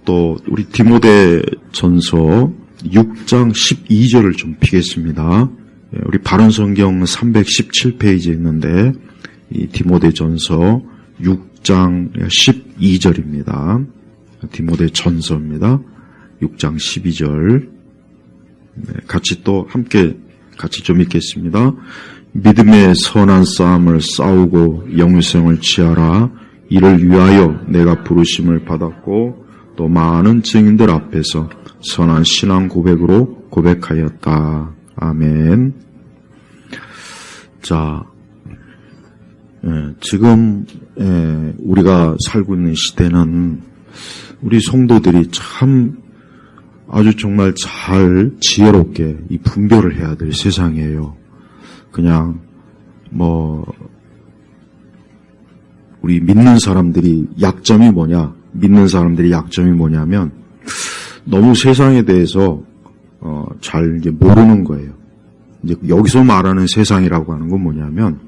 또 우리 디모데전서 6장 12절을 좀 피겠습니다. 우리 바른성경 317페이지에 있는데 이 디모데전서 6장 12절입니다. 디모데전서입니다. 6장 12절 같이 또 함께 같이 좀 읽겠습니다. 믿음의 선한 싸움을 싸우고 영생을 취하라. 이를 위하여 내가 부르심을 받았고 또 많은 증인들 앞에서 선한 신앙 고백으로 고백하였다. 아멘. 자, 지금 우리가 살고 있는 시대는 우리 성도들이 참 아주 정말 잘 지혜롭게 이 분별을 해야 될 세상이에요. 그냥 우리 믿는 사람들이 약점이 뭐냐면 너무 세상에 대해서 잘 이제 모르는 거예요. 이제 여기서 말하는 세상이라고 하는 건 뭐냐면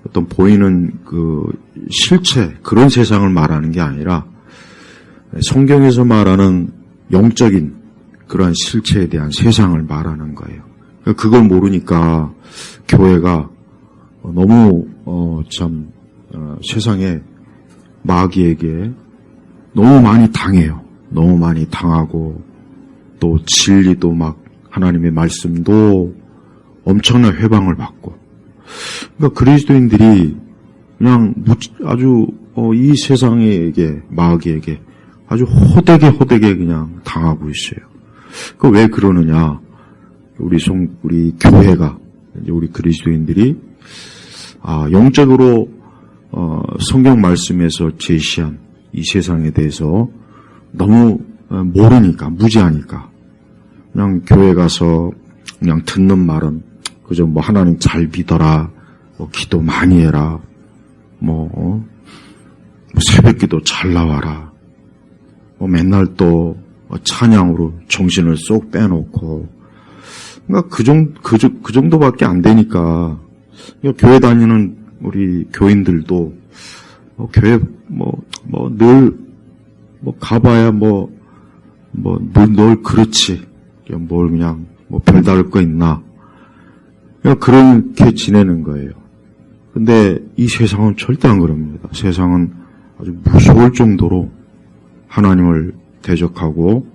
어떤 보이는 그 실체 그런 세상을 말하는 게 아니라 성경에서 말하는 영적인 그러한 실체에 대한 세상을 말하는 거예요. 그걸 모르니까 교회가 너무 세상에 마귀에게 너무 많이 당해요. 너무 많이 당하고 또 진리도 막 하나님의 말씀도 엄청난 회방을 받고 그러니까 그리스도인들이 그냥 아주 이 세상에게 마귀에게 아주 호되게 그냥 당하고 있어요. 그 왜 그러느냐? 우리 교회가 이제 우리 그리스도인들이 영적으로 성경 말씀에서 제시한 이 세상에 대해서 너무 모르니까 무지하니까 그냥 교회 가서 그냥 듣는 말은 그저 하나님 잘 믿어라, 기도 많이 해라, 새벽기도 잘 나와라, 맨날 또 찬양으로 정신을 쏙 빼놓고 그러니까 그 정도밖에 안 되니까 교회 다니는 우리 교인들도 교회 늘 가봐야 늘 그렇지 뭘 그냥 별다를 거 있나 그냥 그렇게 지내는 거예요. 근데 이 세상은 절대 안 그럽니다. 세상은 아주 무서울 정도로 하나님을 대적하고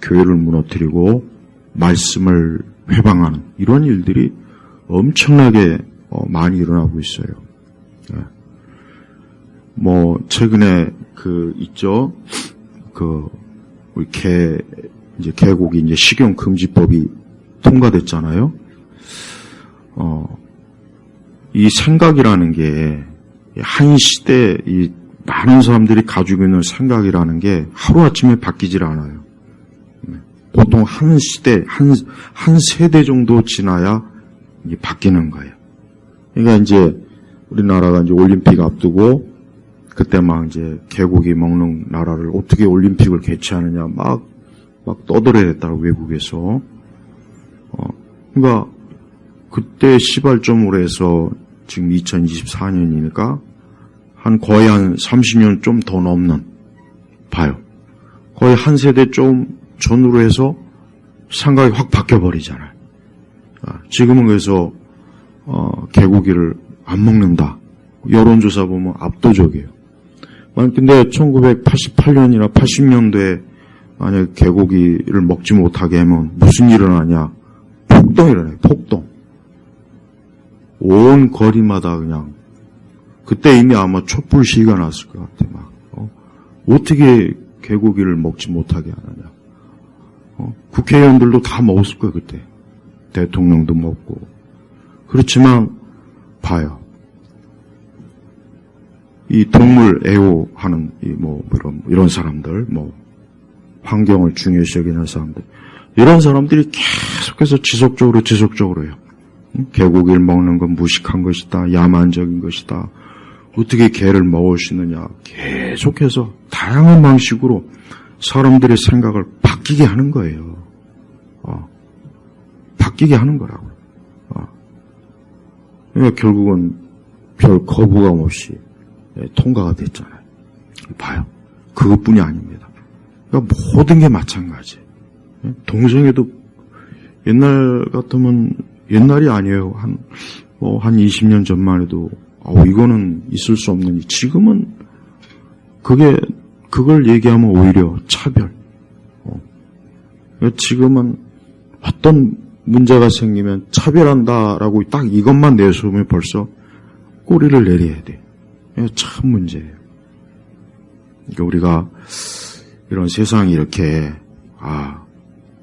교회를 무너뜨리고 말씀을 회방하는 이런 일들이 엄청나게 많이 일어나고 있어요. 최근에 있죠. 우리 계곡이 이제 식용 금지법이 통과됐잖아요. 이 생각이라는 게 한 시대 이 많은 사람들이 가지고 있는 생각이라는 게 하루아침에 바뀌질 않아요. 보통 한 시대, 한 세대 정도 지나야 이게 바뀌는 거예요. 그러니까 이제 우리나라가 이제 올림픽 앞두고 그때 막 이제 개고기 먹는 나라를 어떻게 올림픽을 개최하느냐 막 떠들어댔다고 외국에서. 그러니까 그때 시발점으로 해서 지금 2024년이니까 거의 한 30년 좀 더 넘는 봐요. 거의 한 세대 좀 전후로 해서 생각이 확 바뀌어버리잖아요. 지금은 그래서 개고기를 안 먹는다. 여론조사 보면 압도적이에요. 근데 1988년이나 80년도에 만약에 개고기를 먹지 못하게 하면 무슨 일이 일어나냐? 폭동이 일어나요. 폭동. 온 거리마다 그냥 그때 이미 아마 촛불 시위가 났을 것 같아. 어떻게 개고기를 먹지 못하게 하느냐? 국회의원들도 다 먹었을 거예요 그때. 대통령도 먹고. 그렇지만 봐요. 이 동물 애호하는 이런 사람들, 환경을 중요시 여기는 사람들, 이런 사람들이 계속해서 지속적으로 해요. 개고기를 먹는 건 무식한 것이다, 야만적인 것이다. 어떻게 개를 먹을 수 있느냐? 계속해서 다양한 방식으로 사람들의 생각을 바뀌게 하는 거예요. 바뀌게 하는 거라고요. 그러니까 결국은 별 거부감 없이 통과가 됐잖아요. 봐요. 그것뿐이 아닙니다. 그러니까 모든 게 마찬가지. 동성애도 옛날 같으면, 옛날이 아니에요. 한 20년 전만 해도, 이거는 있을 수 없는 일. 지금은 그걸 얘기하면 오히려 차별. 지금은 어떤 문제가 생기면 차별한다라고 딱 이것만 내세우면 벌써 꼬리를 내려야 돼. 참 문제예요. 그러니까 우리가 이런 세상이 이렇게,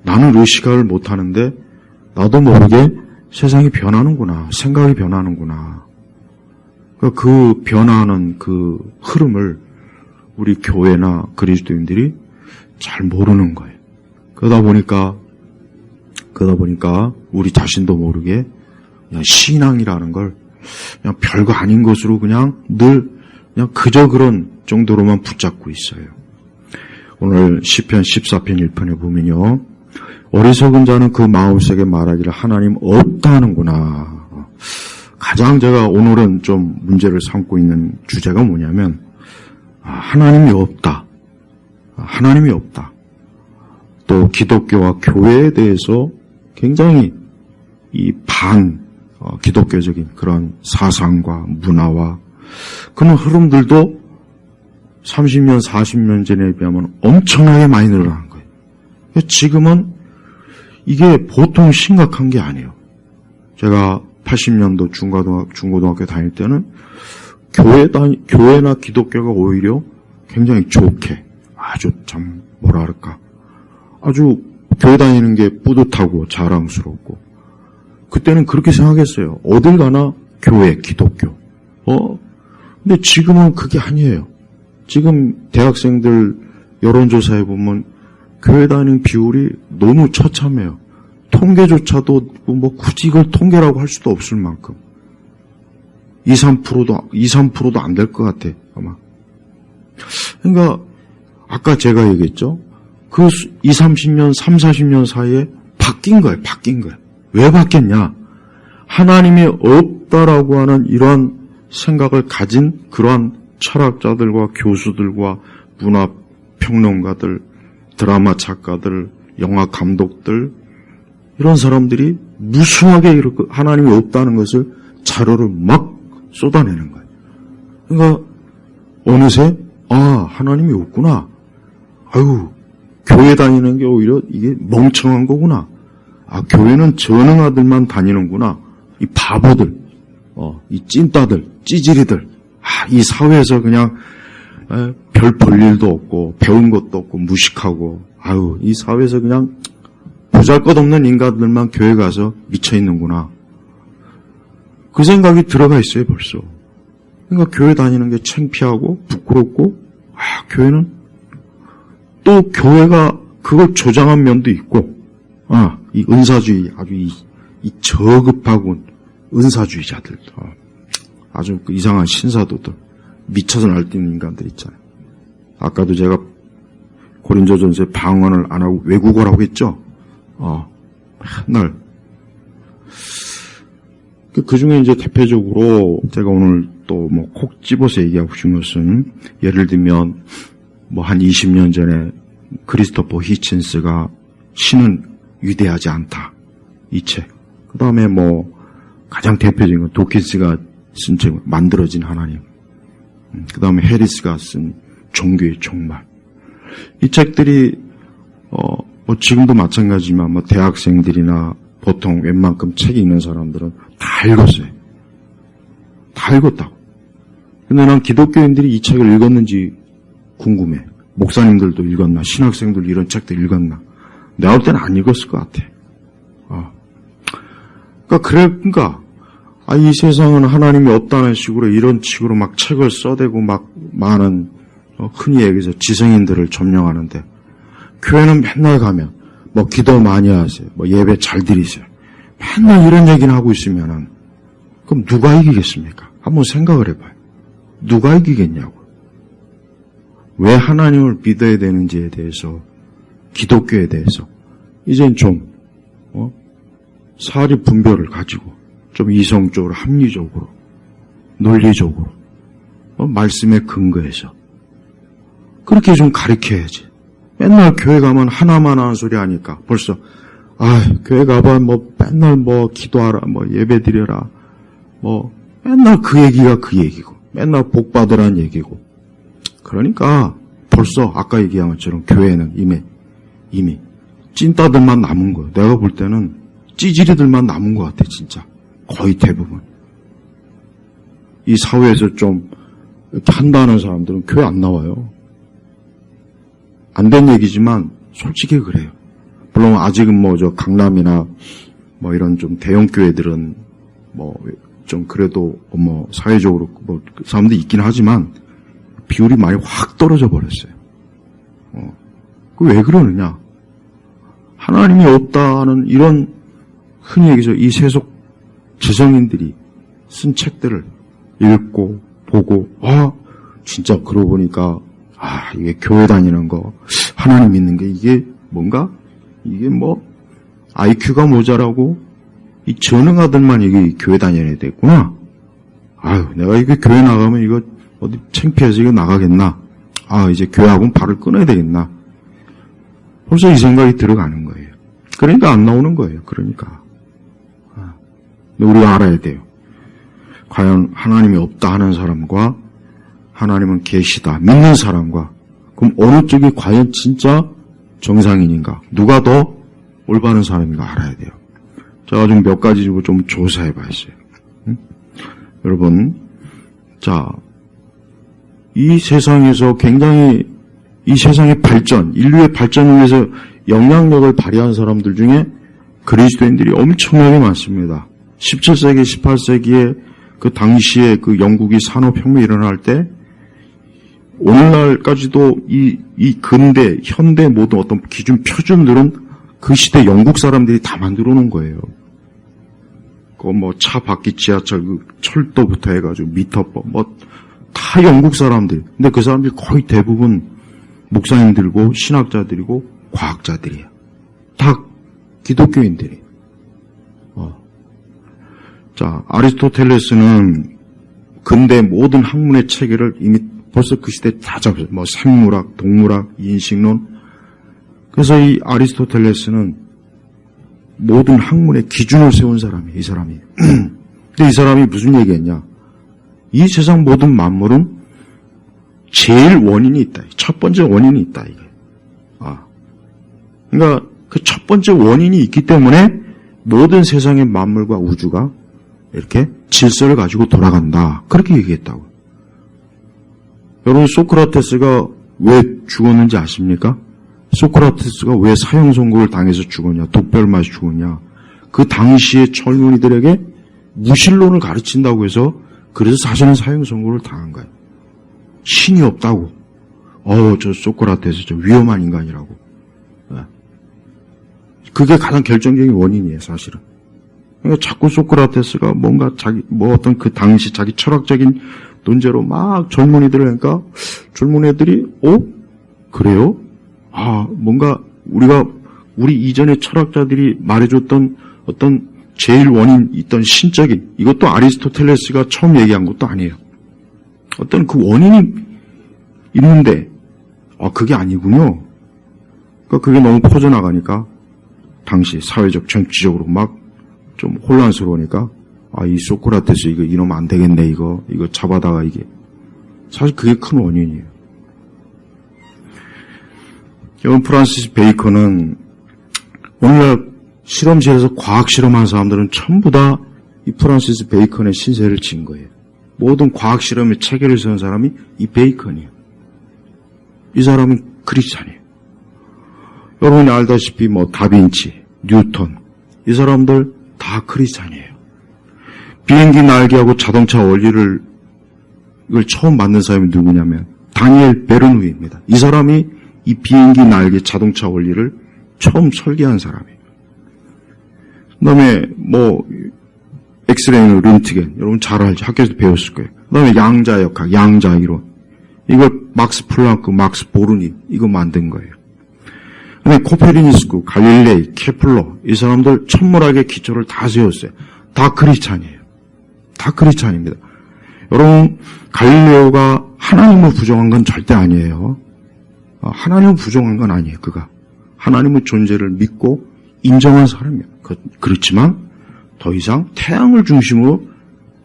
나는 의식을 못하는데 나도 모르게 세상이 변하는구나, 생각이 변하는구나. 그 변화하는 그 흐름을 우리 교회나 그리스도인들이 잘 모르는 거예요. 그러다 보니까 우리 자신도 모르게 그냥 신앙이라는 걸 그냥 별거 아닌 것으로 그냥 그저 그런 정도로만 붙잡고 있어요. 오늘 시편 14편 1편에 보면요. 어리석은 자는 그 마음속에 말하기를 하나님 없다 하는구나. 가장 제가 오늘은 좀 문제를 삼고 있는 주제가 뭐냐면 하나님이 없다. 하나님이 없다. 또 기독교와 교회에 대해서 굉장히 이 기독교적인 그런 사상과 문화와 그런 흐름들도 30년, 40년 전에 비하면 엄청나게 많이 늘어난 거예요. 지금은 이게 보통 심각한 게 아니에요. 제가 80년도 중고등학교 다닐 때는 교회나 기독교가 오히려 굉장히 좋게 아주 참 아주 교회 다니는 게 뿌듯하고 자랑스럽고 그때는 그렇게 생각했어요. 어딜 가나 교회, 기독교. 근데 지금은 그게 아니에요. 지금 대학생들 여론조사에 보면 교회 다니는 비율이 너무 처참해요. 통계조차도 굳이 이걸 통계라고 할 수도 없을 만큼 2-3%도 안 될 것 같아 아마. 그러니까 아까 제가 얘기했죠. 그 20-30년, 30-40년 사이에 바뀐 거예요. 왜 바뀌었냐? 하나님이 없다라고 하는 이러한 생각을 가진 그러한 철학자들과 교수들과 문화평론가들, 드라마 작가들, 영화 감독들 이런 사람들이 무수하게 이렇게 하나님이 없다는 것을 자료를 막 쏟아내는 거예요. 그러니까 어느새 하나님이 없구나. 교회 다니는 게 오히려 이게 멍청한 거구나. 교회는 전능아들만 다니는구나. 이 바보들, 이 찐따들, 찌질이들. 이 사회에서 그냥 별 볼 일도 없고 배운 것도 없고 무식하고 이 사회에서 그냥 보잘것없는 인간들만 교회 가서 미쳐있는구나. 그 생각이 들어가 있어요 벌써. 그러니까 교회 다니는 게 창피하고 부끄럽고 교회는 또 교회가 그걸 조장한 면도 있고 이 은사주의 아주 이 저급하고 은사주의자들 아주 이상한 신사도들 미쳐서 날뛰는 인간들 있잖아요. 아까도 제가 고린도전서에 방언을 안 하고 외국어라고 했죠. 맨날 그 중에 이제 대표적으로 제가 오늘 또 콕 집어서 얘기하고 싶은 것은 예를 들면 한 20년 전에 크리스토퍼 히친스가 신은 위대하지 않다 이 책. 그 다음에 가장 대표적인 건 도킨스가 쓴 책 만들어진 하나님. 그 다음에 해리스가 쓴 종교의 종말. 이 책들이 지금도 마찬가지지만 대학생들이나 보통 웬만큼 책 읽는 사람들은 다 읽었어요. 다 읽었다고. 근데 난 기독교인들이 이 책을 읽었는지 궁금해. 목사님들도 읽었나, 신학생들도 이런 책들 읽었나. 내가 볼 때는 안 읽었을 것 같아. 그러니까 이 세상은 하나님이 없다는 식으로 이런 식으로 막 책을 써대고 막 많은 흔히 얘기해서 지성인들을 점령하는데 교회는 맨날 가면 기도 많이 하세요. 예배 잘 드리세요. 맨날 이런 얘기는 하고 있으면은 그럼 누가 이기겠습니까? 한번 생각을 해봐요. 누가 이기겠냐고. 왜 하나님을 믿어야 되는지에 대해서 기독교에 대해서 이젠 좀 사리 분별을 가지고 좀 이성적으로 합리적으로 논리적으로 말씀에 근거해서 그렇게 좀 가르쳐야지. 맨날 교회 가면 하나만 하는 소리 하니까 벌써 교회 가봐 맨날 기도하라 예배 드려라 맨날 그 얘기가 그 얘기고 맨날 복 받으라는 얘기고 그러니까 벌써 아까 얘기한 것처럼 교회는 이미 찐따들만 남은 거예요. 내가 볼 때는 찌질이들만 남은 것 같아 진짜 거의 대부분. 이 사회에서 좀 이렇게 한다는 사람들은 교회 안 나와요. 안 된 얘기지만 솔직히 그래요. 물론 아직은 저 강남이나 이런 좀 대형 교회들은 좀 그래도 사회적으로 사람들이 있긴 하지만 비율이 많이 확 떨어져 버렸어요. 그 왜 그러느냐? 하나님이 없다는 이런 흔히 얘기죠. 이 세속 지성인들이 쓴 책들을 읽고 보고 진짜 그러고 보니까 이게 교회 다니는 거 하나님 믿는 게 이게 뭔가 이게 IQ가 모자라고 이 전능아들만 이게 교회 다녀야 되겠구나. 내가 이게 교회 나가면 이거 어디 창피해서 이거 나가겠나. 이제 교회하고는 발을 끊어야 되겠나. 벌써 이 생각이 들어가는 거예요. 그러니까 안 나오는 거예요. 그러니까. 근데 우리가 알아야 돼요. 과연 하나님이 없다 하는 사람과 하나님은 계시다 믿는 사람과 그럼 어느 쪽이 과연 진짜 정상인인가? 누가 더 올바른 사람인가 알아야 돼요. 제가 좀 몇 가지 좀 조사해 봐야죠. 여러분, 이 세상에서 굉장히 이 세상의 발전, 인류의 발전을 위해서 영향력을 발휘한 사람들 중에 그리스도인들이 엄청나게 많습니다. 17세기, 18세기에 그 당시에 그 영국이 산업혁명이 일어날 때 오늘날까지도 이 근대, 현대 모든 어떤 기준 표준들은 그 시대 영국 사람들이 다 만들어 놓은 거예요. 차 바퀴 지하철, 철도부터 해가지고 미터법, 다 영국 사람들. 근데 그 사람들이 거의 대부분 목사님들이고 신학자들이고 과학자들이에요. 다 기독교인들이. 아리스토텔레스는 근대 모든 학문의 체계를 이미 벌써 그 시대에 다 잡았어요. 생물학, 동물학, 인식론. 그래서 이 아리스토텔레스는 모든 학문의 기준을 세운 사람이에요. 이 사람이. 근데 이 사람이 무슨 얘기했냐. 이 세상 모든 만물은 제일 원인이 있다. 첫 번째 원인이 있다. 이게. 그러니까 그 첫 번째 원인이 있기 때문에 모든 세상의 만물과 우주가 이렇게 질서를 가지고 돌아간다. 그렇게 얘기했다고. 여러분 소크라테스가 왜 죽었는지 아십니까? 소크라테스가 왜 사형 선고를 당해서 죽었냐, 독배를 맞아 죽었냐. 그 당시의 젊은이들에게 무신론을 가르친다고 해서 그래서 사실은 사형 선고를 당한 거예요. 신이 없다고. 저 소크라테스 저 위험한 인간이라고. 그게 가장 결정적인 원인이에요, 사실은. 그러니까 자꾸 소크라테스가 뭔가 어떤 그 당시 자기 철학적인 논제로 막 젊은이들을 하니까 젊은이들이 그래요? 뭔가 우리 이전의 철학자들이 말해줬던 어떤 제일 원인 있던 신적인 이것도 아리스토텔레스가 처음 얘기한 것도 아니에요. 어떤 그 원인이 있는데 그게 아니군요. 그러니까 그게 너무 퍼져나가니까 당시 사회적 정치적으로 막 좀 혼란스러우니까 이 소크라테스 이거 이러면 안 되겠네 이거 잡아다가 이게 사실 그게 큰 원인이에요. 여러분 프란시스 베이컨은 오늘날 실험실에서 과학 실험한 사람들은 전부 다 이 프란시스 베이컨의 신세를 진 거예요. 모든 과학 실험의 체계를 세운 사람이 이 베이컨이에요. 이 사람은 크리스찬이에요. 여러분이 알다시피 다빈치, 뉴턴 이 사람들 다 크리스찬이에요. 비행기 날개하고 자동차 원리를 이걸 처음 만든 사람이 누구냐면 다니엘 베르누이입니다. 이 사람이 이 비행기 날개 자동차 원리를 처음 설계한 사람이에요. 그다음에 엑스레이 론트겐 여러분 잘 알죠. 학교에서 배웠을 거예요. 그다음에 양자역학, 양자이론 이걸 막스 플랑크, 막스 보르니 이거 만든 거예요. 근데 코페르니쿠스, 갈릴레이, 케플러 이 사람들 천문학의 기초를 다 세웠어요. 다 크리스찬이에요. 다 크리스찬입니다. 여러분 갈릴레오가 하나님을 부정한 건 절대 아니에요. 하나님은 부정한 건 아니에요. 그가 하나님의 존재를 믿고 인정한 사람이에요. 그렇지만 더 이상 태양을 중심으로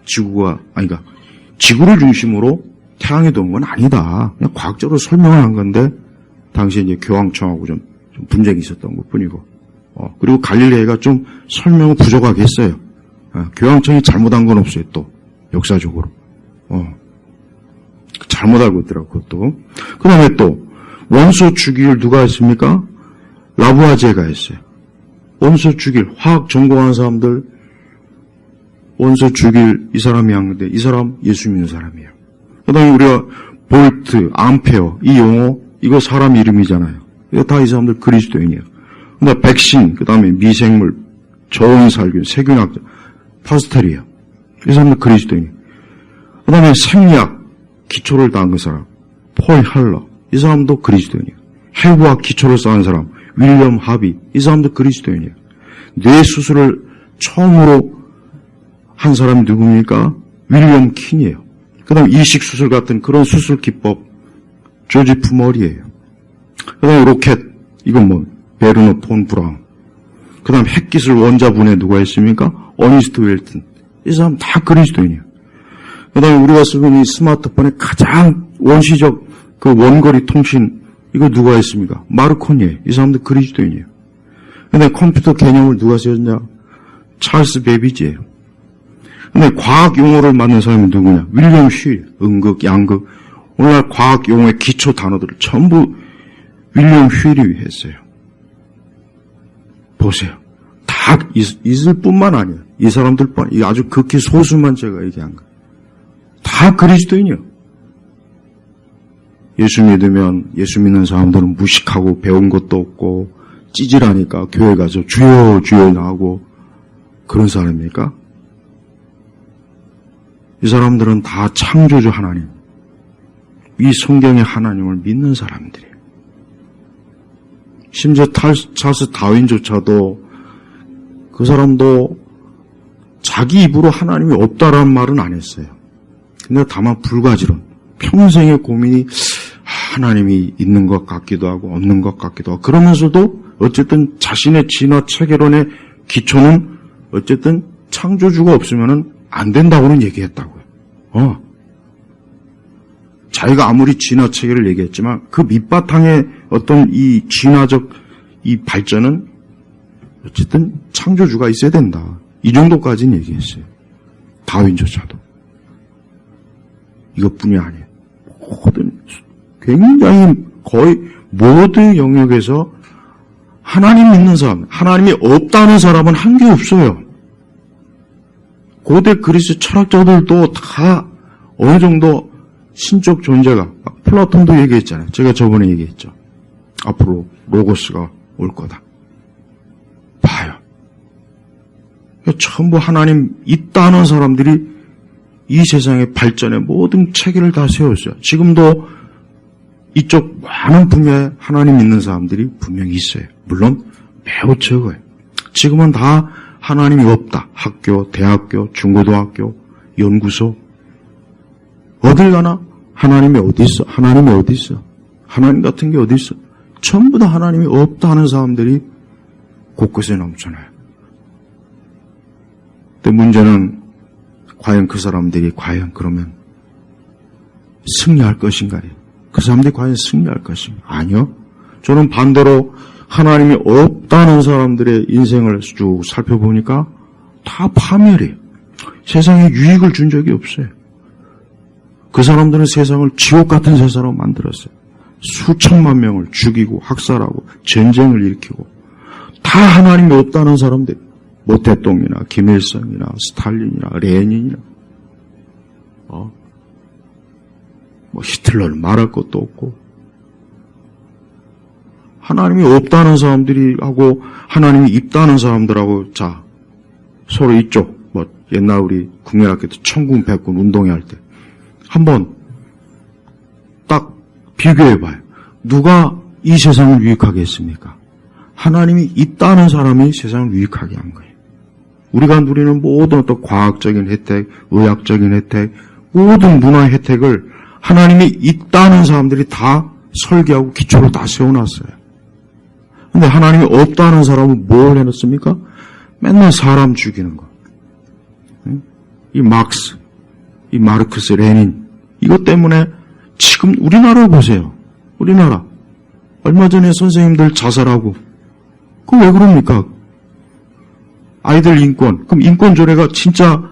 지구를 중심으로 태양이 도는 건 아니다. 그냥 과학적으로 설명을 한 건데 당시에 이제 교황청하고 좀 분쟁이 있었던 것뿐이고, 그리고 갈릴레이가 좀 설명을 부족하게 했어요. 교황청이 잘못한 건 없어요. 또 역사적으로 잘못 알고 있더라고. 그것도. 그 다음에 또 원소 주기를 누가 했습니까? 라부아제가 했어요. 원소 주기를 화학 전공하는 사람들 원소 주기를 이 사람이 한 건데 이 사람 예수 믿는 사람이에요. 그 다음에 우리가 볼트, 암페어 이 용어 이거 사람 이름이잖아요. 이거 다 이 사람들 그리스도인이에요. 그 다음에 백신, 그 다음에 미생물, 저온살균, 세균학자, 파스텔이에요. 이 사람들 그리스도인이에요. 그 다음에 생리학 기초를 딴 그 사람 폴 할러 이 사람도 그리스도인이에요. 해부학 기초를 쌓은 사람 윌리엄 하비 이 사람도 그리스도인이에요. 뇌 수술을 처음으로 한 사람이 누굽니까? 윌리엄 킨이에요. 그 다음에 이식 수술 같은 그런 수술 기법 조지프 머리예요. 그 다음에 로켓 이건 베르너 폰 브라운. 그 다음에 핵기술 원자분해 누가 했습니까? 어니스트 웰튼 이 사람 다 그리스도인이에요. 그 다음에 우리가 쓰고 있는 이 스마트폰의 가장 원시적 그 원거리 통신, 이거 누가 했습니까? 마르코니에요. 이 사람도 그리스도인이에요. 근데 컴퓨터 개념을 누가 쓰였냐? 찰스 베비지예요. 근데 과학 용어를 만든 사람이 누구냐? 윌리엄 슈일, 음극, 양극. 오늘날 과학 용어의 기초 단어들을 전부 윌리엄 슈일이 했어요. 보세요. 다 있을 뿐만 아니에요. 이 사람들뿐, 이 아주 극히 소수만 제가 얘기한 거예요. 다 그리스도인이요. 예수 믿으면 예수 믿는 사람들은 무식하고 배운 것도 없고 찌질하니까 교회 가서 주여 주여 나오고 그런 사람입니까? 이 사람들은 다 창조주 하나님, 이 성경의 하나님을 믿는 사람들이에요. 심지어 찰스 다윈조차도 그 사람도 자기 입으로 하나님이 없다라는 말은 안 했어요. 근데 다만 불가지론, 평생의 고민이 하나님이 있는 것 같기도 하고 없는 것 같기도 하고 그러면서도 어쨌든 자신의 진화 체계론의 기초는 어쨌든 창조주가 없으면은 안 된다고는 얘기했다고요. 자기가 아무리 진화 체계를 얘기했지만 그 밑바탕에 어떤 이 진화적 이 발전은 어쨌든 창조주가 있어야 된다. 이 정도까지는 얘기했어요. 다윈조차도. 이것뿐이 아니에요. 굉장히 거의 모든 영역에서 하나님 믿는 사람, 하나님이 없다는 사람은 한 게 없어요. 고대 그리스 철학자들도 다 어느 정도 신적 존재가, 플라톤도 얘기했잖아요. 제가 저번에 얘기했죠. 앞으로 로고스가 올 거다. 봐요. 전부 하나님 있다는 사람들이 이 세상의 발전의 모든 체계를 다 세웠어요. 지금도 이쪽 많은 분야에 하나님 믿는 사람들이 분명히 있어요. 물론 매우 적어요. 지금은 다 하나님이 없다. 학교, 대학교, 중고등학교, 연구소 어딜 가나 하나님이 어디 있어? 하나님이 어디 있어? 하나님 같은 게 어디 있어? 전부 다 하나님이 없다 하는 사람들이 곳곳에 넘쳐나요. 근데 문제는 과연 그 사람들이 과연 그러면 승리할 것인가요? 그 사람들이 과연 승리할 것인가? 아니요. 저는 반대로 하나님이 없다는 사람들의 인생을 쭉 살펴보니까 다 파멸이에요. 세상에 유익을 준 적이 없어요. 그 사람들은 세상을 지옥 같은 세상으로 만들었어요. 수천만 명을 죽이고 학살하고 전쟁을 일으키고 다 하나님이 없다는 사람들. 모태똥이나 김일성이나 스탈린이나 레닌이나 히틀러를 말할 것도 없고 하나님이 없다는 사람들이 하고 하나님이 있다는 사람들하고 자 서로 이쪽 옛날 우리 국민학교 때 천군 백군 운동회 할 때 한번 딱 비교해봐요. 누가 이 세상을 유익하게 했습니까? 하나님이 있다는 사람이 세상을 유익하게 한 거예요. 우리가 누리는 모든 어떤 과학적인 혜택, 의학적인 혜택, 모든 문화 혜택을 하나님이 있다는 사람들이 다 설계하고 기초를 다 세워놨어요. 근데 하나님이 없다는 사람은 뭘 해놨습니까? 맨날 사람 죽이는 거. 이 막스, 이 마르크스, 레닌, 이것 때문에 지금 우리나라 보세요. 우리나라. 얼마 전에 선생님들 자살하고, 그거 왜 그럽니까? 아이들 인권. 그럼 인권 조례가 진짜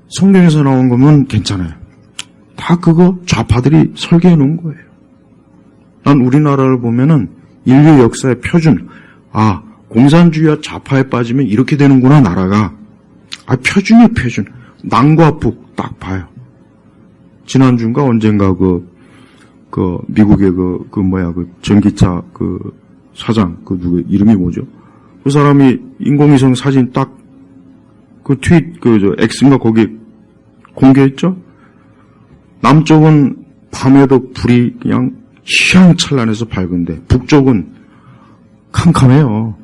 성경에서 나온 거면 괜찮아요. 다 그거 좌파들이 설계해 놓은 거예요. 난 우리나라를 보면은 인류 역사의 표준, 공산주의와 좌파에 빠지면 이렇게 되는구나, 나라가. 표준이에요, 표준. 남과 북, 딱 봐요. 지난주인가 언젠가 미국의 전기차 사장, 누구, 이름이 뭐죠? 그 사람이 인공위성 사진 딱, X인가 거기 공개했죠? 남쪽은 밤에도 불이 그냥 휘황찬란해서 밝은데, 북쪽은 캄캄해요.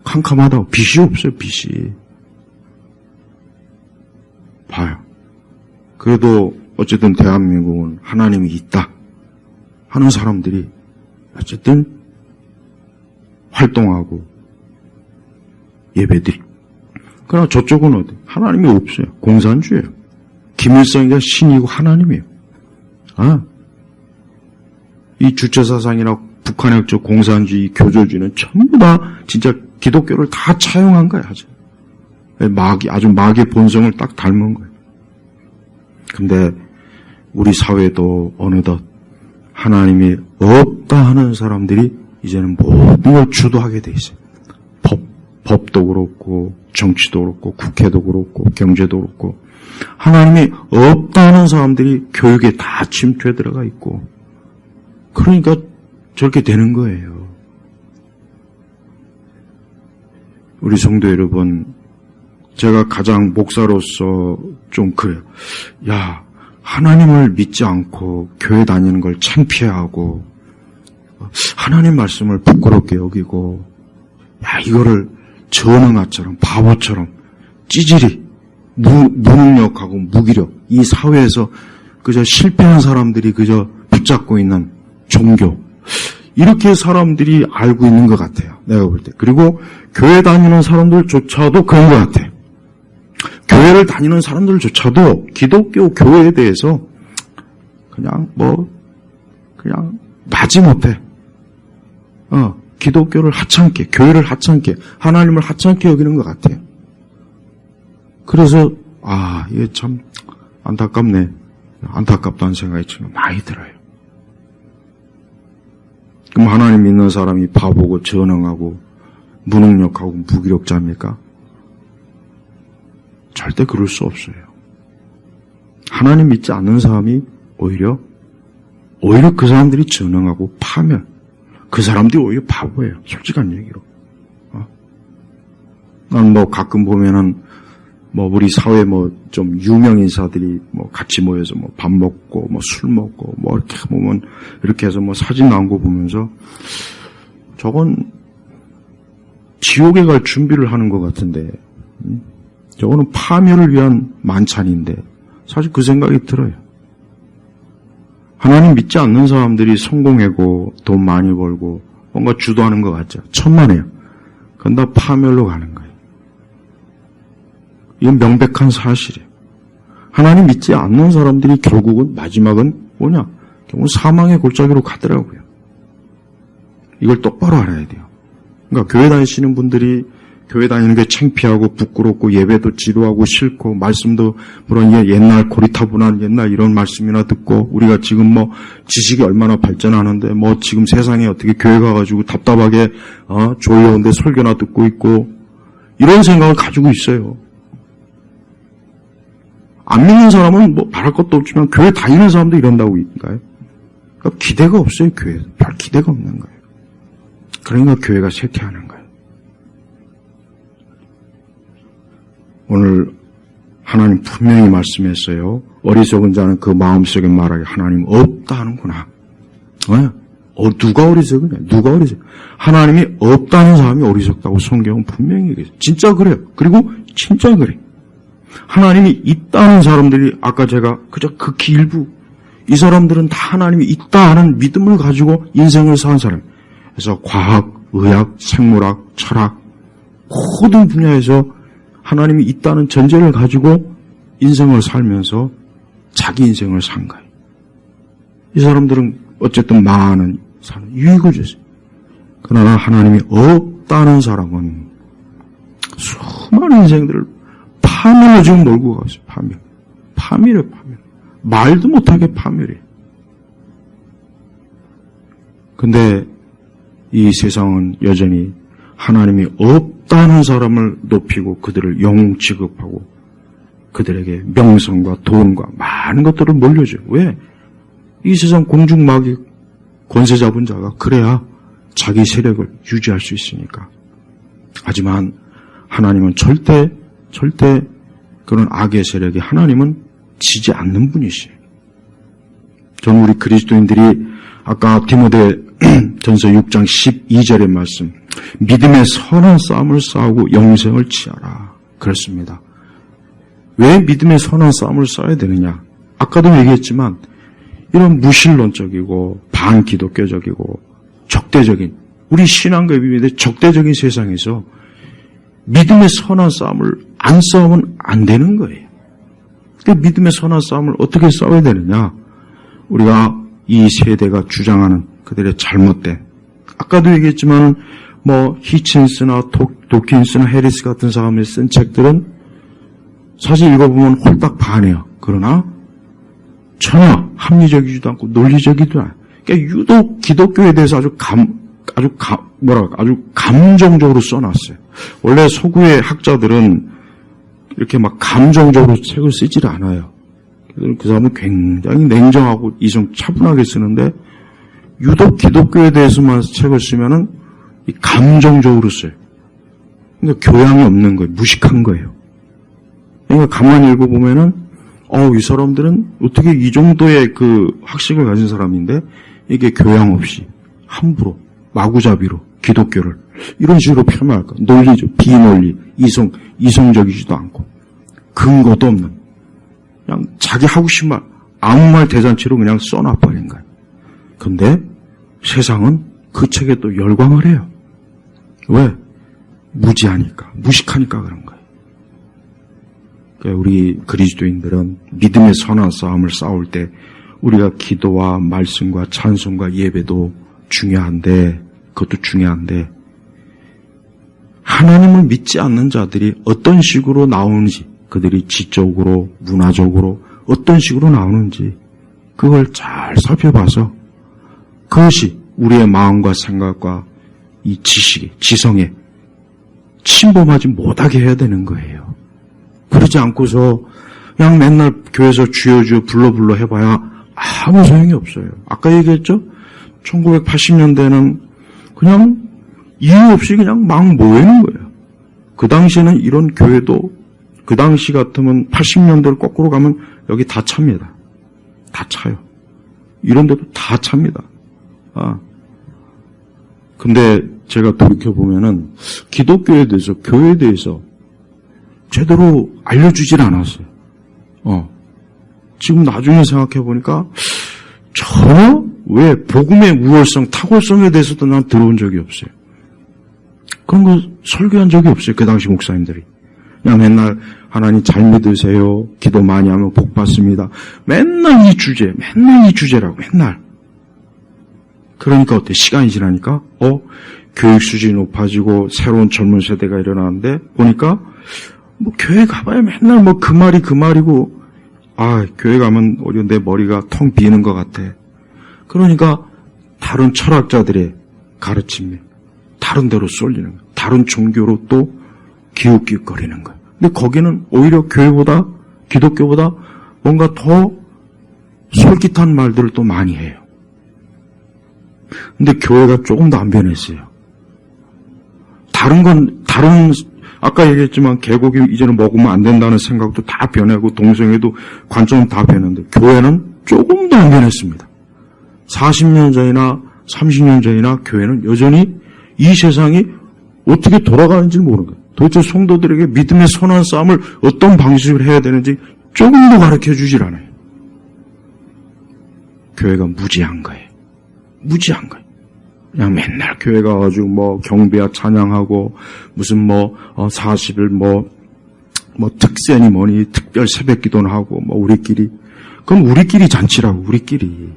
캄캄하다고. 빛이 없어요, 빛이. 봐요. 그래도 어쨌든 대한민국은 하나님이 있다 하는 사람들이 어쨌든 활동하고 예배드리. 그러나 저쪽은 어디? 하나님이 없어요. 공산주의예요. 김일성이가 신이고 하나님이에요. 이 주체사상이나 북한의 저 공산주의, 교조주의는 전부 다 진짜 기독교를 다 차용한 거야, 아주. 아주 마귀의 본성을 딱 닮은 거예요. 근데 우리 사회도 어느덧 하나님이 없다 하는 사람들이 이제는 모든 걸 주도하게 돼 있어요. 법도 그렇고, 정치도 그렇고, 국회도 그렇고, 경제도 그렇고. 하나님이 없다 하는 사람들이 교육에 다 침투해 들어가 있고. 그러니까 저렇게 되는 거예요. 우리 성도 여러분, 제가 가장 목사로서 좀 그래요. 하나님을 믿지 않고 교회 다니는 걸 창피해하고, 하나님 말씀을 부끄럽게 여기고, 이거를 전응아처럼, 바보처럼, 찌질이, 무능력하고 무기력, 이 사회에서 그저 실패한 사람들이 그저 붙잡고 있는 종교, 이렇게 사람들이 알고 있는 것 같아요. 내가 볼 때. 그리고 교회 다니는 사람들조차도 그런 것 같아요. 교회를 다니는 사람들조차도 기독교 교회에 대해서 그냥 마지못해 기독교를 하찮게, 교회를 하찮게, 하나님을 하찮게 여기는 것 같아요. 그래서 이게 참 안타깝네. 안타깝다는 생각이 지금 많이 들어요. 그럼 하나님 믿는 사람이 바보고 전능하고 무능력하고 무기력자입니까? 절대 그럴 수 없어요. 하나님 믿지 않는 사람이 오히려 그 사람들이 전능하고 파면 그 사람들이 오히려 바보예요. 솔직한 얘기로. 난 가끔 보면은 우리 사회 좀 유명 인사들이 같이 모여서 밥 먹고 술 먹고 이렇게 보면 이렇게 해서 사진 나온 거 보면서 저건 지옥에 갈 준비를 하는 것 같은데, 저거는 파멸을 위한 만찬인데 사실 그 생각이 들어요. 하나님 믿지 않는 사람들이 성공하고 돈 많이 벌고 뭔가 주도하는 것 같죠. 천만에요. 그건 다 파멸로 가는 거예요. 이건 명백한 사실이에요. 하나님 믿지 않는 사람들이 결국은 마지막은 뭐냐? 결국은 사망의 골짜기로 가더라고요. 이걸 똑바로 알아야 돼요. 그러니까 교회 다니시는 분들이 교회 다니는 게 창피하고 부끄럽고 예배도 지루하고 싫고 말씀도 물론 옛날 고리타분한 옛날 이런 말씀이나 듣고 우리가 지금 지식이 얼마나 발전하는데 지금 세상에 어떻게 교회 가가지고 답답하게 조여운데 설교나 듣고 있고 이런 생각을 가지고 있어요. 안 믿는 사람은 말할 것도 없지만 교회 다니는 사람도 이런다고 인가요? 그러니까 기대가 없어요. 교회에 별 기대가 없는 거예요. 그러니까 교회가 쇠퇴하는 거예요. 오늘 하나님 분명히 말씀했어요. 어리석은 자는 그 마음속에 말하기 하나님 없다 하는구나. 누가 어리석으냐? 누가 어리석? 하나님이 없다는 사람이 어리석다고 성경은 분명히 얘기해요. 진짜 그래요. 그리고 진짜 그래요. 하나님이 있다는 사람들이 아까 제가 그저 극히 이 사람들은 다 하나님이 있다 하는 믿음을 가지고 인생을 사는 사람. 그래서 과학, 의학, 생물학, 철학 모든 분야에서 하나님이 있다는 전제를 가지고 인생을 살면서 자기 인생을 산 거예요. 이 사람들은 어쨌든 많은 사는 유익을 줬어요. 그러나 하나님이 없다는 사람은 수많은 인생들을 파멸로 지금 몰고 가고 있어요. 파멸이에요. 말도 못하게 파멸이에요. 근데 이 세상은 여전히 하나님이 없다는 사람을 높이고 그들을 영웅 취급하고 그들에게 명성과 돈과 많은 것들을 몰려줘요. 왜? 이 세상 공중마귀 권세 잡은 자가 그래야 자기 세력을 유지할 수 있으니까. 하지만 하나님은 절대 그런 악의 세력에 하나님은 지지 않는 분이시에요. 저는 우리 그리스도인들이 아까 디모데 전서 6장 12절의 말씀, 믿음의 선한 싸움을 싸우고 영생을 취하라. 그렇습니다. 왜 믿음의 선한 싸움을 싸워야 되느냐? 아까도 얘기했지만 이런 무신론적이고 반기독교적이고 적대적인 우리 신앙과 믿음의 적대적인 세상에서 믿음의 선한 싸움을 안 싸우면 안 되는 거예요. 그러니까 믿음의 선한 싸움을 어떻게 싸워야 되느냐? 우리가 이 세대가 주장하는 그들의 잘못된, 아까도 얘기했지만 히친스나 도킨스나 해리스 같은 사람이 쓴 책들은 사실 읽어보면 홀딱 반해요. 그러나 전혀 합리적이지도 않고 논리적이지도 않아요. 그러니까 유독 기독교에 대해서 아주 감정적으로 써놨어요. 원래 서구의 학자들은 이렇게 막 감정적으로 책을 쓰질 않아요. 그 사람은 굉장히 냉정하고 이성 차분하게 쓰는데 유독 기독교에 대해서만 책을 쓰면은 이 감정적으로 써요. 그러니까 교양이 없는 거예요. 무식한 거예요. 그러니까 가만히 읽어보면은 이 사람들은 어떻게 이 정도의 그 학식을 가진 사람인데 이게 교양 없이 함부로 마구잡이로 기독교를 이런 식으로 폄하할까? 논리죠. 비논리, 이성적이지도 않고 근거도 없는 그냥 자기 하고 싶은 말 아무 말 대잔치로 그냥 써놔버린 거예요. 근데 세상은 그 책에 또 열광을 해요. 왜? 무지하니까, 무식하니까 그런 거예요. 그러니까 우리 그리스도인들은 믿음의 선한 싸움을 싸울 때 우리가 기도와 말씀과 찬송과 예배도 중요한데, 그것도 중요한데 하나님을 믿지 않는 자들이 어떤 식으로 나오는지, 그들이 지적으로, 문화적으로 어떤 식으로 나오는지 그걸 잘 살펴봐서 그것이 우리의 마음과 생각과 이 지식에, 지성에 침범하지 못하게 해야 되는 거예요. 그러지 않고서 그냥 맨날 교회에서 주여 불러 해봐야 아무 소용이 없어요. 아까 얘기했죠? 1980년대는 그냥 이유 없이 그냥 막 모이는 거예요. 그 당시에는 이런 교회도 그 당시 같으면 80년대를 거꾸로 가면 여기 다 찹니다. 다 차요. 이런 데도 다 찹니다. 근데 제가 돌이켜보면은 기독교에 대해서, 교회에 대해서 제대로 알려주질 않았어요. 지금 나중에 생각해보니까 전혀 왜 복음의 우월성, 탁월성에 대해서도 난 들어온 적이 없어요. 그런 거 설교한 적이 없어요. 그 당시 목사님들이. 그냥 맨날 하나님 잘 믿으세요. 기도 많이 하면 복 받습니다. 맨날 이 주제라고 맨날. 그러니까 어때? 시간이 지나니까 교육 수준이 높아지고 새로운 젊은 세대가 일어나는데 보니까 교회 가봐야 맨날 그 말이고 교회 가면 오히려 내 머리가 텅 비는 것 같아. 그러니까 다른 철학자들의 가르침에 다른 데로 쏠리는 거야. 다른 종교로 또 기웃기웃거리는 거야. 근데 거기는 오히려 교회보다, 기독교보다 뭔가 더 솔깃한 말들을 또 많이 해요. 근데 교회가 조금 더 안 변했어요. 아까 얘기했지만 개고기 이제는 먹으면 안 된다는 생각도 다 변하고 동성애도 관점은 다 변했는데 교회는 조금 더 안 변했습니다. 40년 전이나 30년 전이나 교회는 여전히 이 세상이 어떻게 돌아가는지 모르는 거예요. 도대체 성도들에게 믿음의 선한 싸움을 어떤 방식으로 해야 되는지 조금도 가르쳐 주질 않아요. 교회가 무지한 거예요. 무지한 거예요. 그냥 맨날 교회 가가지고 뭐 경배야 찬양하고 무슨 40일 뭐 특세니 뭐니 특별 새벽 기도는 하고 뭐 우리끼리. 그럼 우리끼리 잔치라고, 우리끼리.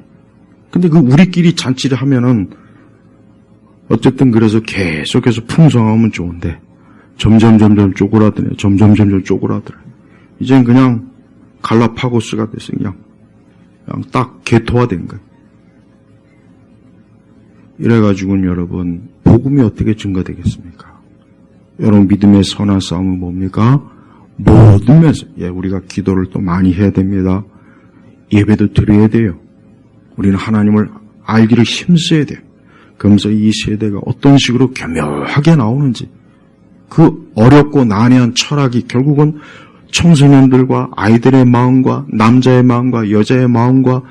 근데 그 우리끼리 잔치를 하면은 어쨌든 그래서 계속해서 풍성하면 좋은데 점점 쪼그라드네. 점점 쪼그라드네. 이젠 그냥 갈라파고스가 됐어요. 그냥 딱 개토화된 거예요. 이래가지고는 여러분 복음이 어떻게 증가되겠습니까? 여러분 믿음의 선한 싸움은 뭡니까? 모든 면에서 우리가 기도를 또 많이 해야 됩니다. 예배도 드려야 돼요. 우리는 하나님을 알기를 힘써야 돼요. 그러면서 이 세대가 어떤 식으로 교묘하게 나오는지 그 어렵고 난해한 철학이 결국은 청소년들과 아이들의 마음과 남자의 마음과 여자의 마음과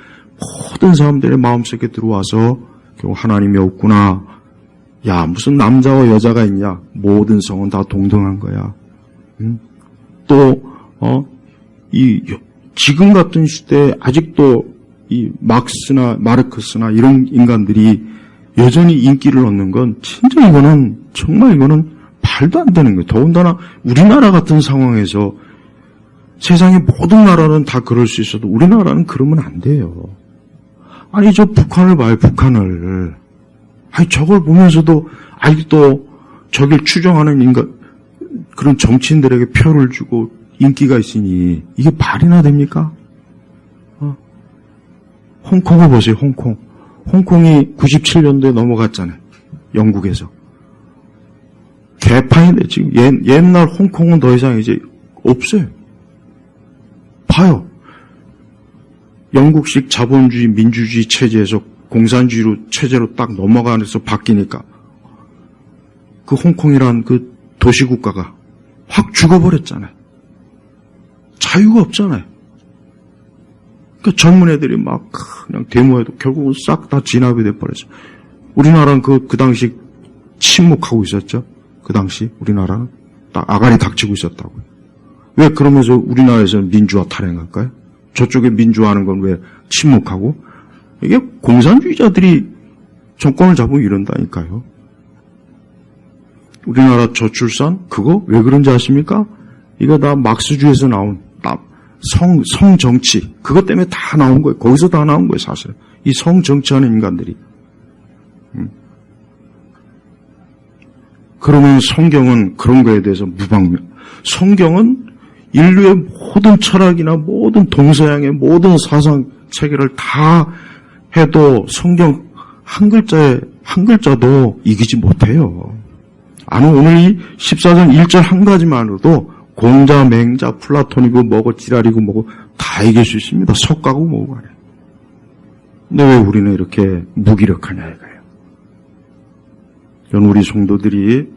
모든 사람들의 마음속에 들어와서 결국 하나님이 없구나. 야, 무슨 남자와 여자가 있냐. 모든 성은 다 동등한 거야. 또 지금 같은 시대에 아직도 이 마르크스나 이런 인간들이 여전히 인기를 얻는 건 진짜 정말 이거는 말도 안 되는 거예요. 더군다나 우리나라 같은 상황에서 세상의 모든 나라는 다 그럴 수 있어도 우리나라는 그러면 안 돼요. 아니 저 북한을 봐요. 북한을. 아니 저걸 보면서도 아직도 저길 추종하는 인간 그런 정치인들에게 표를 주고 인기가 있으니 이게 말이나 됩니까? 홍콩을 보세요. 홍콩이 97년도에 넘어갔잖아요. 영국에서. 개판인데 지금 옛날 홍콩은 더 이상 이제 없어요. 봐요. 영국식 자본주의 민주주의 체제에서 공산주의로 체제로 딱 넘어가면서 바뀌니까 그 홍콩이란 그 도시국가가 확 죽어버렸잖아요. 자유가 없잖아요. 그러니까 젊은 애들이 막 그냥 데모해도 결국은 싹 다 진압이 돼버렸어요. 우리나라는 그 당시 침묵하고 있었죠. 그 당시 우리나라는 딱 아가리 닥치고 있었다고요. 왜 그러면서 우리나라에서는 민주화 탈행할까요? 저쪽에 민주화하는 건 왜 침묵하고? 이게 공산주의자들이 정권을 잡으면 이런다니까요. 우리나라 저출산 그거 왜 그런지 아십니까? 이거 다 막스주의에서 나온 성정치 그것 때문에 다 나온 거예요. 거기서 다 나온 거예요. 사실은 이 성정치하는 인간들이. 그러면 성경은 그런 거에 대해서 무방면. 성경은 인류의 모든 철학이나 모든 동서양의 모든 사상 체계를 다 해도 성경 한 글자도 이기지 못해요. 아니 오늘 이 14장 1절 한 가지만으로도 공자, 맹자, 플라톤이고 뭐고 지랄이고 뭐고 다 이길 수 있습니다. 석가고 뭐고 간에. 근데 왜 우리는 이렇게 무기력하냐 이거예요. 저는 우리 성도들이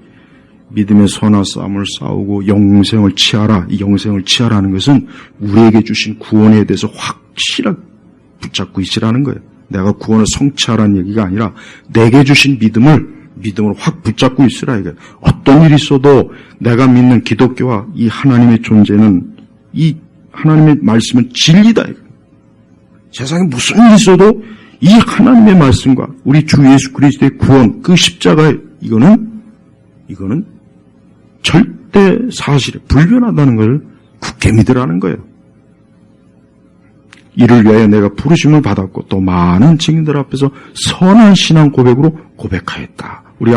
믿음의 선한 싸움을 싸우고 영생을 취하라. 이 영생을 취하라는 것은 우리에게 주신 구원에 대해서 확실하게 붙잡고 있으라는 거예요. 내가 구원을 성취하라는 얘기가 아니라 내게 주신 믿음을 확 붙잡고 있으라 이거예요. 어떤 일이 있어도 내가 믿는 기독교와 이 하나님의 존재는 이 하나님의 말씀은 진리다 이거예요. 세상에 무슨 일이 있어도 이 하나님의 말씀과 우리 주 예수 그리스도의 구원 그 십자가의 이거는 절대 사실에 불변하다는 걸 굳게 믿으라는 거예요. 이를 위하여 내가 부르심을 받았고 또 많은 증인들 앞에서 선한 신앙 고백으로 고백하였다. 우리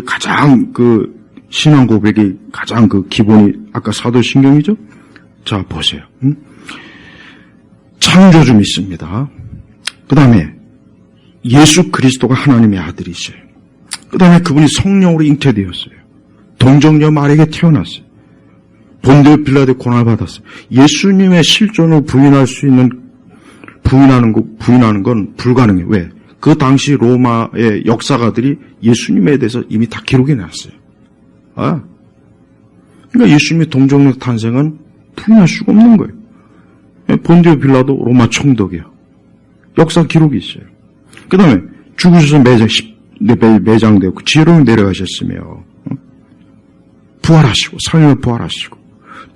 가장 그 신앙 고백이 가장 그 기본이 아까 사도신경이죠? 자 보세요. 창조주 믿습니다. 그 다음에 예수 그리스도가 하나님의 아들이세요. 그 다음에 그분이 성령으로 잉태되었어요. 동정녀 마리아에게 태어났어요. 본디오 빌라도의 고난을 받았어요. 예수님의 실존을 부인하는 건 불가능해요. 왜? 그 당시 로마의 역사가들이 예수님에 대해서 이미 다 기록해 놨어요. 그러니까 예수님의 동정녀 탄생은 부인할 수가 없는 거예요. 본디오 빌라도 로마 총독이에요. 역사 기록이 있어요. 그 다음에 죽으셔서 매장되고 지혜로운 내려가셨으며 부활하시고 3일에 부활하시고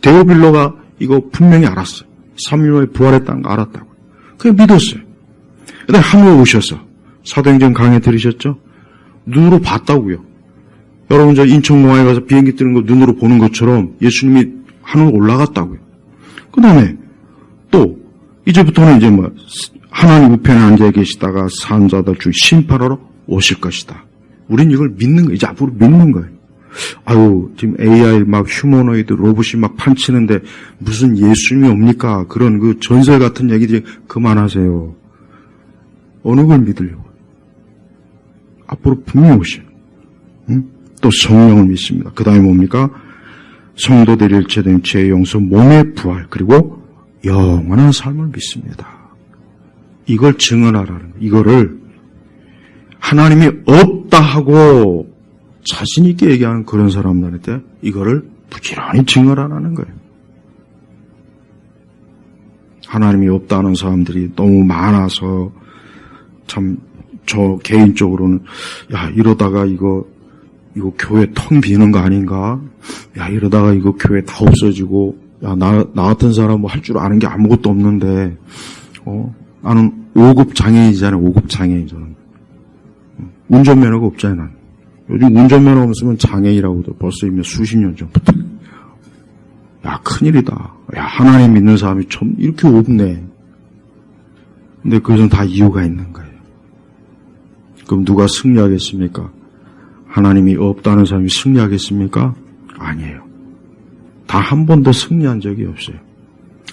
데오빌로가 이거 분명히 알았어요. 3일 후에 부활했다는 거 알았다고. 그냥 믿었어요. 그다음에 하늘에 오셔서 사도행전 강의 들으셨죠? 눈으로 봤다고요. 여러분 저 인천공항에 가서 비행기 뜨는 거 눈으로 보는 것처럼 예수님이 하늘 올라갔다고요. 그다음에 또 이제부터는 이제 뭐 하나님 우편에 앉아 계시다가 산자들 중 심판하러 오실 것이다. 우린 이걸 믿는 거예요. 이제 앞으로 믿는 거예요. 아유, 지금 AI 막 휴머노이드 로봇이 막 판치는데 무슨 예수님이 옵니까? 그런 그 전설 같은 얘기들 그만하세요. 어느 걸 믿으려고? 앞으로 분명히 오셔요. 응? 또 성령을 믿습니다. 그 다음에 뭡니까? 성도들 일체된 죄의 용서, 몸의 부활, 그리고 영원한 삶을 믿습니다. 이걸 증언하라는 거예요. 이거를 하나님이 없다 하고 자신 있게 얘기하는 그런 사람들한테 이거를 부지런히 증언하라는 거예요. 하나님이 없다는 사람들이 너무 많아서 참 저 개인적으로는 야 이러다가 이거 교회 텅 비는 거 아닌가? 야 이러다가 이거 교회 다 없어지고 야 나 같은 사람 뭐 할 줄 아는 게 아무것도 없는데 나는 5급 장애인이잖아요. 5급 장애인 저는. 운전면허가 없잖아요. 난. 요즘 운전면허 없으면 장애인이라고도 벌써 이미 수십 년 전부터. 야 큰일이다. 야 하나님 믿는 사람이 참 이렇게 없네. 근데 그것은 다 이유가 있는 거예요. 그럼 누가 승리하겠습니까? 하나님이 없다는 사람이 승리하겠습니까? 아니에요. 다 한 번도 승리한 적이 없어요.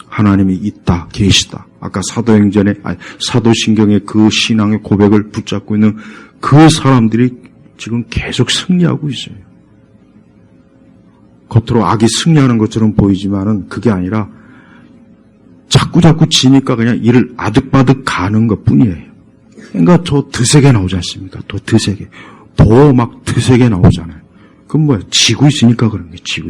하나님이 있다, 계시다. 아까 사도신경의 그 신앙의 고백을 붙잡고 있는 그 사람들이 지금 계속 승리하고 있어요. 겉으로 악이 승리하는 것처럼 보이지만은 그게 아니라 자꾸 지니까 그냥 이를 아득바득 가는 것 뿐이에요. 그러니까 더 드세게 나오지 않습니까? 더 드세게. 더 막 드세게 나오잖아요. 그럼 뭐야? 지고 있으니까 그런 게 지고.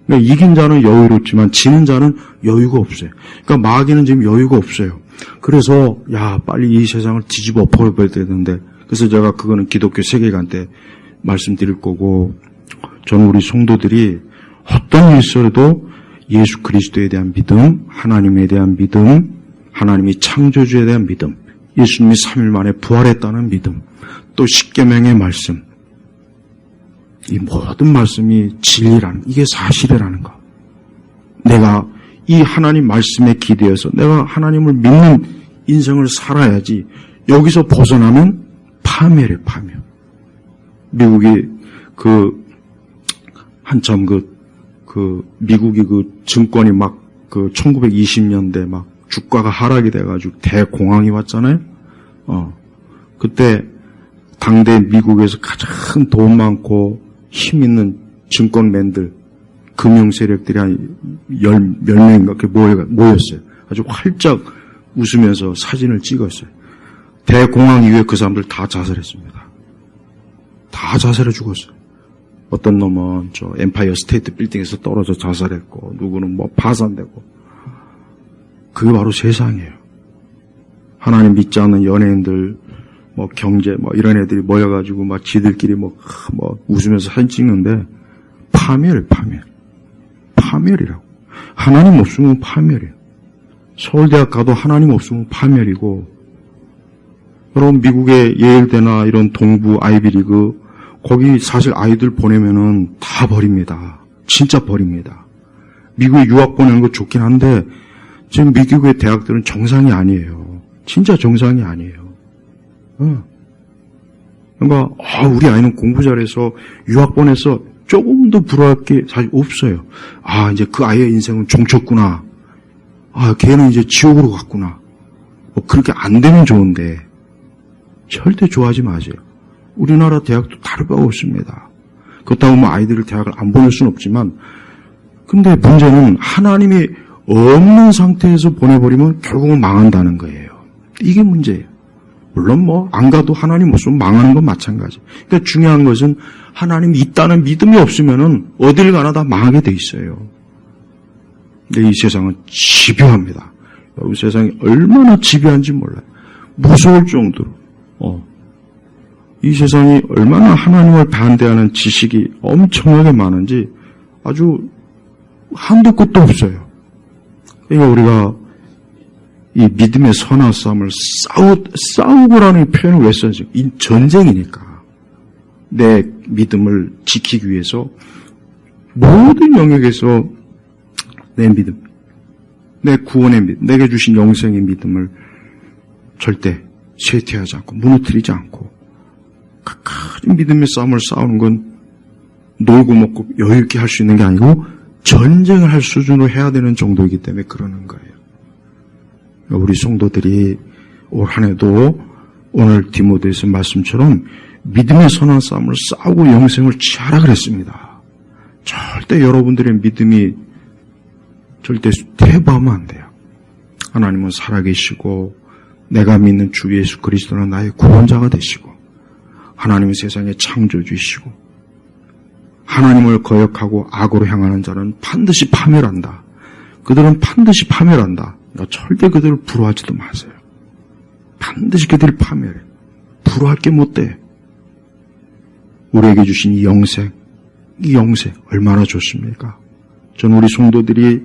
그러니까 이긴 자는 여유롭지만 지는 자는 여유가 없어요. 그러니까 마귀는 지금 여유가 없어요. 그래서 야 빨리 이 세상을 뒤집어 엎어버려야 되는데 그래서 제가 그거는 기독교 세계관 때 말씀드릴 거고 저는 우리 성도들이 어떤 일서라도 예수 그리스도에 대한 믿음, 하나님에 대한 믿음, 하나님이 창조주에 대한 믿음, 예수님이 3일 만에 부활했다는 믿음, 또 십계명의 말씀, 이 모든 말씀이 진리라는, 이게 사실이라는 거. 내가 이 하나님 말씀에 기대어서 내가 하나님을 믿는 인생을 살아야지 여기서 벗어나면 파멸이에요, 파멸. 미국이 한참 미국이 증권이 막 1920년대 막 주가가 하락이 돼가지고 대공황이 왔잖아요. 그때 당대 미국에서 가장 돈 많고 힘 있는 증권맨들, 금융 세력들이 한 몇 명인가 모였어요. 아주 활짝 웃으면서 사진을 찍었어요. 대공황 이후에 그 사람들 다 자살했습니다. 다 자살해 죽었어요. 어떤 놈은 저 엠파이어 스테이트 빌딩에서 떨어져 자살했고, 누구는 뭐 파산되고. 그게 바로 세상이에요. 하나님 믿지 않는 연예인들, 뭐 경제, 뭐 이런 애들이 모여가지고 막 지들끼리 뭐 웃으면서 사진 찍는데 파멸이에요, 파멸. 파멸이라고. 하나님 없으면 파멸이에요. 서울대학 가도 하나님 없으면 파멸이고, 여러분 미국의 예일대나 이런 동부 아이비리그 거기 사실 아이들 보내면은 다 버립니다. 진짜 버립니다. 미국에 유학 보내는 거 좋긴 한데 지금 미국의 대학들은 정상이 아니에요. 진짜 정상이 아니에요. 그러니까 우리 아이는 공부 잘해서 유학 보내서 조금도 부러워할 게 사실 없어요. 이제 그 아이의 인생은 종쳤구나. 걔는 이제 지옥으로 갔구나. 뭐 그렇게 안 되면 좋은데 절대 좋아하지 마세요. 우리나라 대학도 다를 바가 없습니다. 그렇다고 뭐 아이들을 대학을 안 보낼 수는 없지만, 근데 문제는 하나님이 없는 상태에서 보내버리면 결국은 망한다는 거예요. 이게 문제예요. 물론 뭐 안 가도 하나님 없으면 망하는 건 마찬가지. 그러니까 중요한 것은 하나님이 있다는 믿음이 없으면은 어딜 가나 다 망하게 돼 있어요. 근데 이 세상은 집요합니다. 여러분 세상이 얼마나 집요한지 몰라요. 무서울 정도로. 이 세상이 얼마나 하나님을 반대하는 지식이 엄청나게 많은지 아주 한도 끝도 없어요. 그러니까 우리가 이 믿음의 선한 싸움을 싸우고라는 표현을 왜 썼지? 이 전쟁이니까. 내 믿음을 지키기 위해서 모든 영역에서 내 믿음, 내 구원의 믿음, 내게 주신 영생의 믿음을 절대 쇠퇴하지 않고 무너뜨리지 않고 끝까지 믿음의 싸움을 싸우는 건 놀고 먹고 여유있게 할 수 있는 게 아니고 전쟁을 할 수준으로 해야 되는 정도이기 때문에 그러는 거예요. 우리 성도들이 올 한 해도 오늘 디모데서 말씀처럼 믿음의 선한 싸움을 싸우고 영생을 취하라 그랬습니다. 절대 여러분들의 믿음이 절대 퇴보하면 안 돼요. 하나님은 살아계시고 내가 믿는 주 예수 그리스도는 나의 구원자가 되시고 하나님은 세상의 창조주이시고 하나님을 거역하고 악으로 향하는 자는 반드시 파멸한다. 그들은 반드시 파멸한다. 그러니까 절대 그들을 부러워하지도 마세요. 반드시 그들이 파멸해. 부러워할 게 못 돼. 우리에게 주신 이 영생 얼마나 좋습니까? 저는 우리 성도들이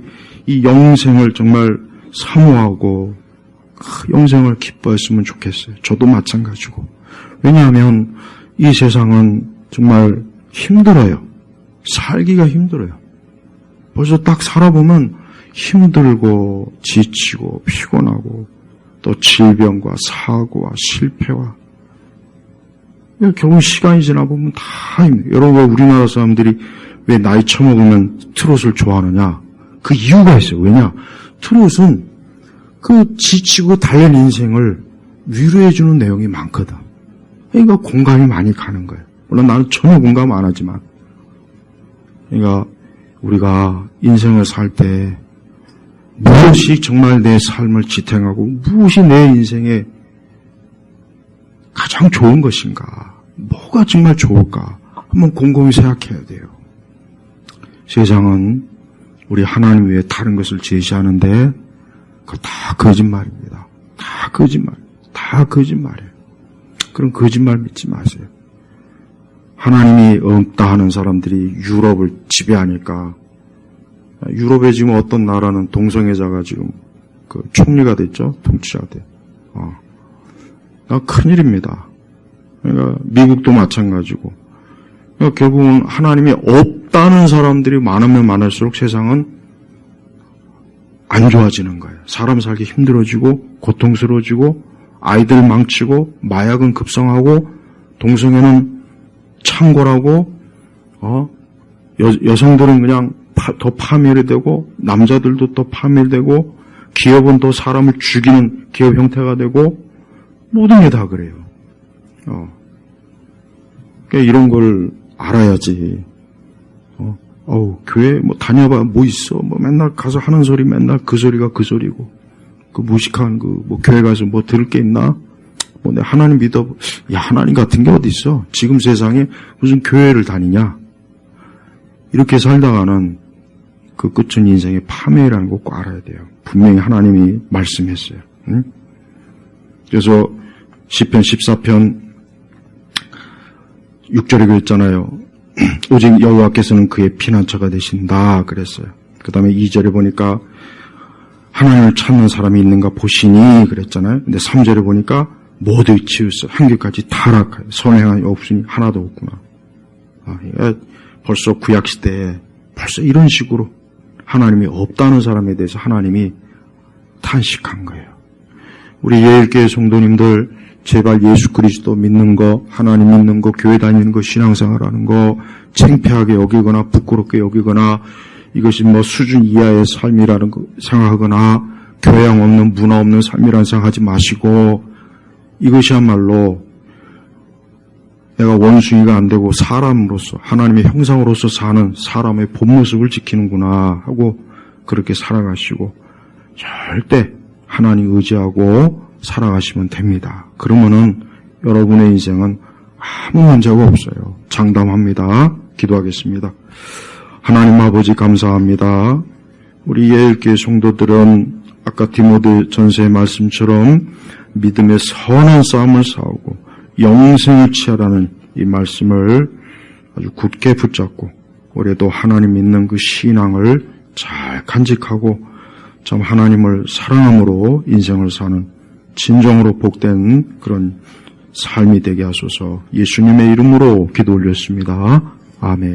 이 영생을 정말 사모하고 영생을 기뻐했으면 좋겠어요. 저도 마찬가지고. 왜냐하면 이 세상은 정말 힘들어요. 살기가 힘들어요. 벌써 딱 살아보면 힘들고 지치고 피곤하고 또 질병과 사고와 실패와 결국 시간이 지나보면 다 힘들어요. 여러분, 우리나라 사람들이 왜 나이 처먹으면 트롯을 좋아하느냐? 그 이유가 있어요. 왜냐? 트롯은 그 지치고 달린 인생을 위로해주는 내용이 많거든. 그러니까 공감이 많이 가는 거예요. 물론 나는 전혀 공감 안 하지만. 그러니까 우리가 인생을 살 때 무엇이 정말 내 삶을 지탱하고 무엇이 내 인생에 가장 좋은 것인가? 뭐가 정말 좋을까? 한번 곰곰이 생각해야 돼요. 세상은 우리 하나님 외에 다른 것을 제시하는데 그거 다 거짓말입니다. 다 거짓말이에요. 그럼 거짓말 믿지 마세요. 하나님이 없다 하는 사람들이 유럽을 지배하니까 유럽에 지금 어떤 나라는 동성애자가 지금 그 총리가 됐죠? 통치자가 돼. 큰일입니다. 그러니까 미국도 마찬가지고. 그러니까 결국은 하나님이 없다는 사람들이 많으면 많을수록 세상은 안 좋아지는 거예요. 사람 살기 힘들어지고 고통스러워지고 아이들 망치고 마약은 급성하고 동성애는 창궐하고 여성들은 그냥 더 파멸이 되고 남자들도 더 파멸되고 기업은 또 사람을 죽이는 기업 형태가 되고 모든 게 다 그래요. 그러니까 이런 걸 알아야지. 교회 뭐 다녀봐 뭐 있어? 뭐 맨날 가서 하는 소리 맨날 그 소리가 그 소리고 그 무식한 뭐 교회 가서 뭐 들을 게 있나? 뭐 내 하나님 믿어. 야, 하나님 같은 게 어디 있어? 지금 세상에 무슨 교회를 다니냐? 이렇게 살다가는 그 끝은 인생의 파멸이라는 거 꼭 알아야 돼요. 분명히 하나님이 말씀했어요. 응? 그래서 시편 14편 6절에 그랬잖아요. 오직 여호와께서는 그의 피난처가 되신다 그랬어요. 그 다음에 2절에 보니까 하나님을 찾는 사람이 있는가 보시니 그랬잖아요. 근데 3절에 보니까 모두 치우쳐 한결까지 타락하여 선행함이 없으니 하나도 없구나. 벌써 구약시대에 벌써 이런 식으로 하나님이 없다는 사람에 대해서 하나님이 탄식한 거예요. 우리 예일교회 성도님들 제발 예수 그리스도 믿는 거, 하나님 믿는 거, 교회 다니는 거, 신앙생활하는 거 창피하게 여기거나 부끄럽게 여기거나 이것이 뭐 수준 이하의 삶이라는 거 생각하거나 교양 없는 문화 없는 삶이라는 생각하지 마시고 이것이야말로 내가 원숭이가 안 되고 사람으로서 하나님의 형상으로서 사는 사람의 본 모습을 지키는구나 하고 그렇게 살아가시고 절대 하나님 의지하고 살아가시면 됩니다. 그러면은 여러분의 인생은 아무 문제가 없어요. 장담합니다. 기도하겠습니다. 하나님 아버지 감사합니다. 우리 예일교회 성도들은 아까 디모데 전서의 말씀처럼 믿음의 선한 싸움을 싸우고 영생을 취하라는 이 말씀을 아주 굳게 붙잡고 올해도 하나님 믿는 그 신앙을 잘 간직하고 참 하나님을 사랑함으로 인생을 사는 진정으로 복된 그런 삶이 되게 하소서. 예수님의 이름으로 기도 올렸습니다. 아멘.